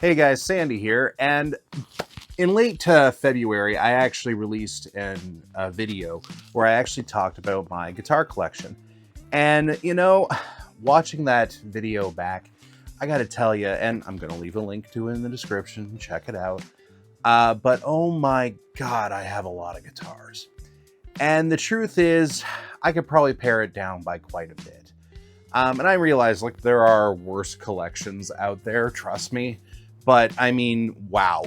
Hey guys, Sandy here, and in late February, I actually released a video where I actually talked about my guitar collection. And watching that video back, I gotta tell you, and I'm gonna leave a link to it in the description, check it out. But oh my God, I have a lot of guitars. And the truth is, I could probably pare it down by quite a bit. And I realize, like, there are worse collections out there, trust me. But I mean, wow.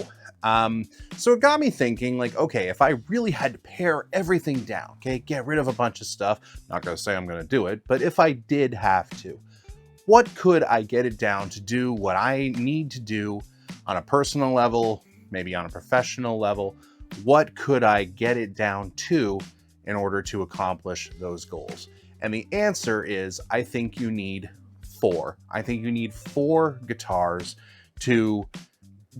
So it got me thinking, like, okay, if I really had to pare everything down, okay, get rid of a bunch of stuff, not gonna say I'm gonna do it, but if I did have to, what could I get it down to do what I need to do on a personal level, maybe on a professional level? What could I get it down to in order to accomplish those goals? And the answer is, I think you need four. I think you need four guitars to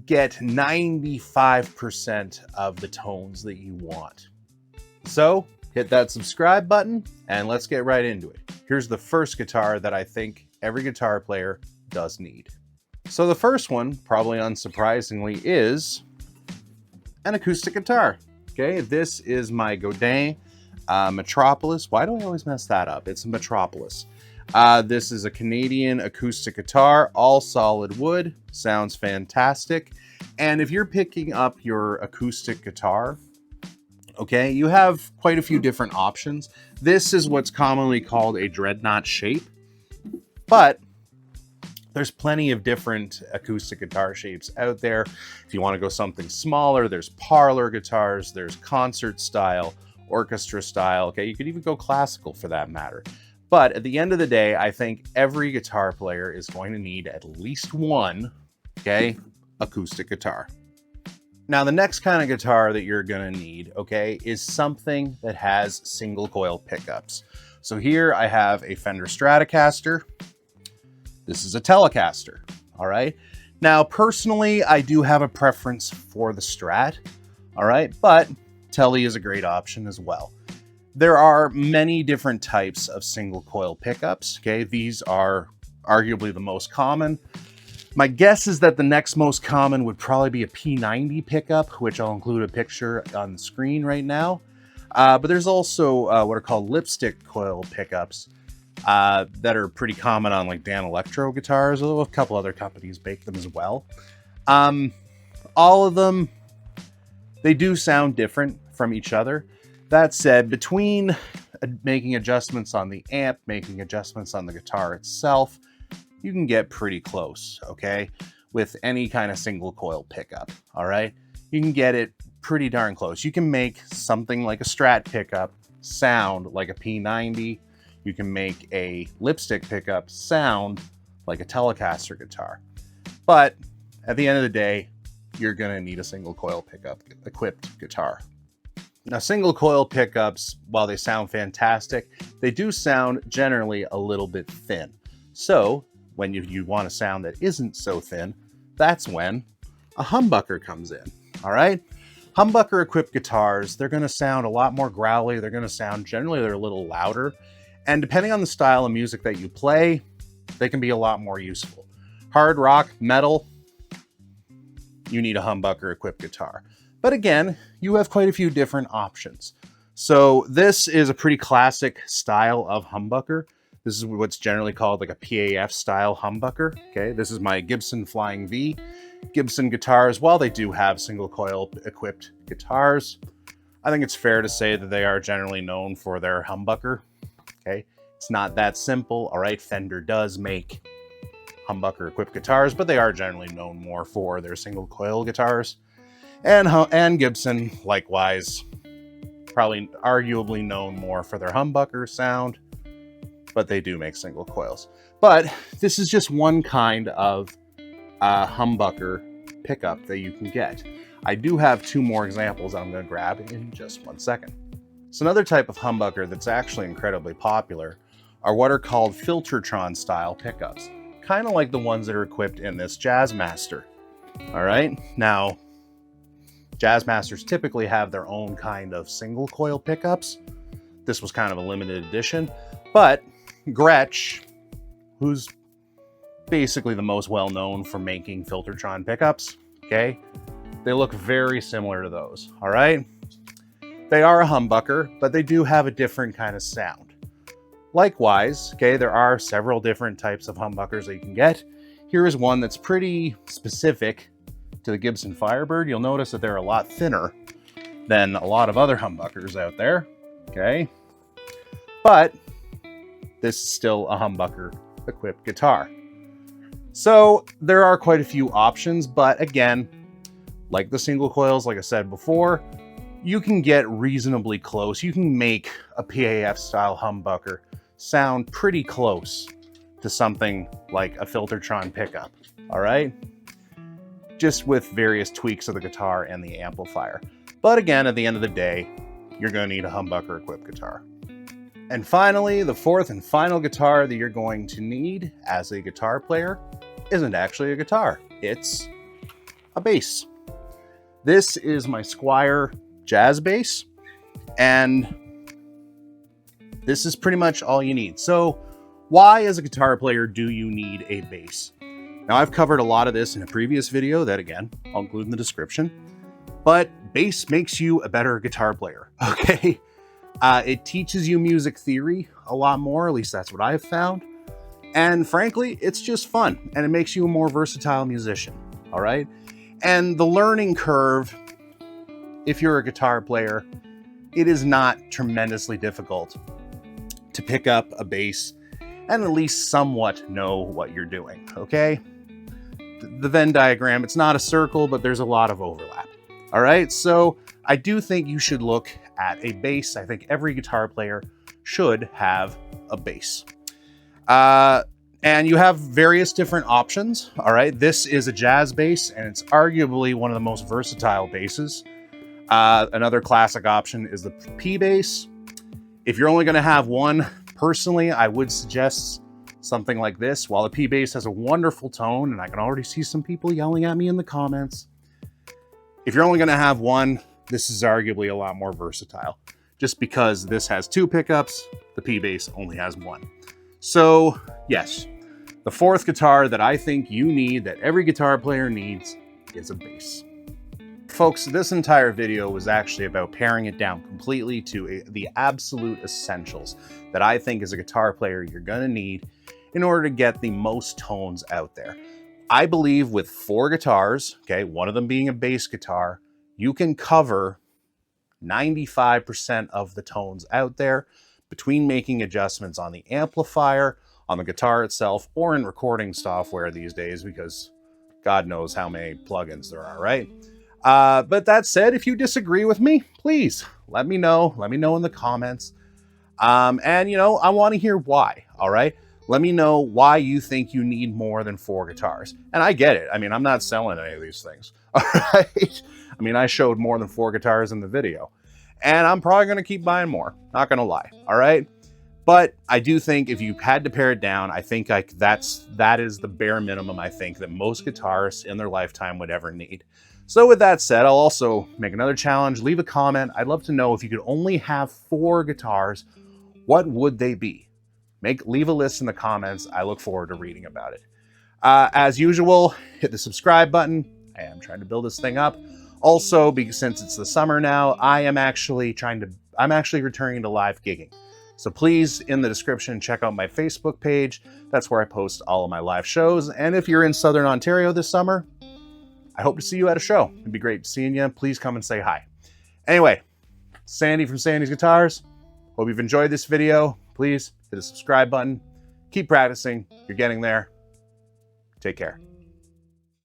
get 95% of the tones that you want. So hit that subscribe button and let's get right into it. Here's the first guitar that I think every guitar player does need. So the first one, probably unsurprisingly, is an acoustic guitar. Okay, this is my Godin Metropolis. Why do I always mess that up? It's a Metropolis. This is a Canadian acoustic guitar, all solid wood, sounds fantastic. And if you're picking up your acoustic guitar, okay, you have quite a few different options. This is what's commonly called a dreadnought shape, but there's plenty of different acoustic guitar shapes out there. If you want to go something smaller, there's parlor guitars, there's concert style, orchestra style, okay, you could even go classical for that matter. But at the end of the day, I think every guitar player is going to need at least one, okay, acoustic guitar. Now, the next kind of guitar that you're going to need, okay, is something that has single coil pickups. So here I have a Fender Stratocaster. This is a Telecaster, all right? Now, personally, I do have a preference for the Strat, all right? But Tele is a great option as well. There are many different types of single coil pickups, okay? These are arguably the most common. My guess is that the next most common would probably be a P90 pickup, which I'll include a picture on the screen right now. But there's also what are called lipstick coil pickups that are pretty common on like Dan Electro guitars, although a couple other companies make them as well. All of them, they do sound different from each other. That said, between making adjustments on the amp, making adjustments on the guitar itself, you can get pretty close, okay, with any kind of single coil pickup, all right? You can get it pretty darn close. You can make something like a Strat pickup sound like a P90. You can make a lipstick pickup sound like a Telecaster guitar. But at the end of the day, you're gonna need a single coil pickup equipped guitar. Now, single coil pickups, while they sound fantastic, they do sound generally a little bit thin. So when you want a sound that isn't so thin, that's when a humbucker comes in, all right? Humbucker equipped guitars, they're gonna sound a lot more growly. They're gonna sound, generally they're a little louder. And depending on the style of music that you play, they can be a lot more useful. Hard rock, metal, you need a humbucker equipped guitar. But again, you have quite a few different options. So this is a pretty classic style of humbucker. This is what's generally called like a PAF style humbucker. Okay, this is my Gibson Flying V. Gibson guitars, while they do have single coil equipped guitars, I think it's fair to say that they are generally known for their humbucker. Okay, it's not that simple. All right, Fender does make humbucker equipped guitars, but they are generally known more for their single coil guitars. And Gibson, likewise, probably arguably known more for their humbucker sound, but they do make single coils. But this is just one kind of humbucker pickup that you can get. I do have two more examples that I'm going to grab in just 1 second. So another type of humbucker that's actually incredibly popular are what are called Filtertron style pickups, kind of like the ones that are equipped in this Jazzmaster. All right, now Jazzmasters typically have their own kind of single coil pickups. This was kind of a limited edition, but Gretsch, who's basically the most well known for making Filtertron pickups, okay? They look very similar to those, all right? They are a humbucker, but they do have a different kind of sound. Likewise, okay, there are several different types of humbuckers that you can get. Here is one that's pretty specific to the Gibson Firebird. You'll notice that they're a lot thinner than a lot of other humbuckers out there, okay? But this is still a humbucker equipped guitar. So there are quite a few options, but again, like the single coils, like I said before, you can get reasonably close. You can make a PAF style humbucker sound pretty close to something like a Filtertron pickup, all right? Just with various tweaks of the guitar and the amplifier. But again, at the end of the day, you're going to need a humbucker equipped guitar. And finally, the fourth and final guitar that you're going to need as a guitar player isn't actually a guitar. It's a bass. This is my Squier jazz bass, and this is pretty much all you need. So why, as a guitar player, do you need a bass? Now, I've covered a lot of this in a previous video that, again, I'll include in the description, but bass makes you a better guitar player, okay? It teaches you music theory a lot more, at least that's what I've found. And frankly, it's just fun, and it makes you a more versatile musician, all right? And the learning curve, if you're a guitar player, it is not tremendously difficult to pick up a bass and at least somewhat know what you're doing, okay? The Venn diagram, it's not a circle, but there's a lot of overlap, all right? So I do think you should look at a bass. I think every guitar player should have a bass. And you have various different options, all right? This is a jazz bass, and it's arguably one of the most versatile basses. Another classic option is the P bass. If you're only gonna have one, personally, I would suggest something like this. While the P bass has a wonderful tone, and I can already see some people yelling at me in the comments, if you're only gonna have one, this is arguably a lot more versatile. Just because this has two pickups, the P bass only has one. So yes, the fourth guitar that I think you need, that every guitar player needs, is a bass. Folks, this entire video was actually about paring it down completely to the absolute essentials that I think as a guitar player you're gonna need in order to get the most tones out there. I believe with 4 guitars, okay, one of them being a bass guitar, you can cover 95% of the tones out there between making adjustments on the amplifier, on the guitar itself, or in recording software these days, because God knows how many plugins there are, right? But that said, if you disagree with me, please let me know. Let me know in the comments. And you know, I want to hear why, all right? Let me know why you think you need more than 4 guitars. And I get it. I mean, I'm not selling any of these things, all right? I mean, I showed more than 4 guitars in the video, and I'm probably going to keep buying more. Not going to lie, all right? But I do think if you had to pare it down, I think that is the bare minimum I think that most guitarists in their lifetime would ever need. So with that said, I'll also make another challenge. Leave a comment. I'd love to know if you could only have 4 guitars, what would they be? Leave a list in the comments. I look forward to reading about it. As usual, hit the subscribe button. I am trying to build this thing up. Also, because since it's the summer now, I'm actually returning to live gigging. So please, in the description, check out my Facebook page. That's where I post all of my live shows. And if you're in Southern Ontario this summer, I hope to see you at a show. It'd be great seeing you. Please come and say hi. Anyway, Sandy from Sandy's Guitars. Hope you've enjoyed this video. Please hit the subscribe button. Keep practicing. You're getting there. Take care.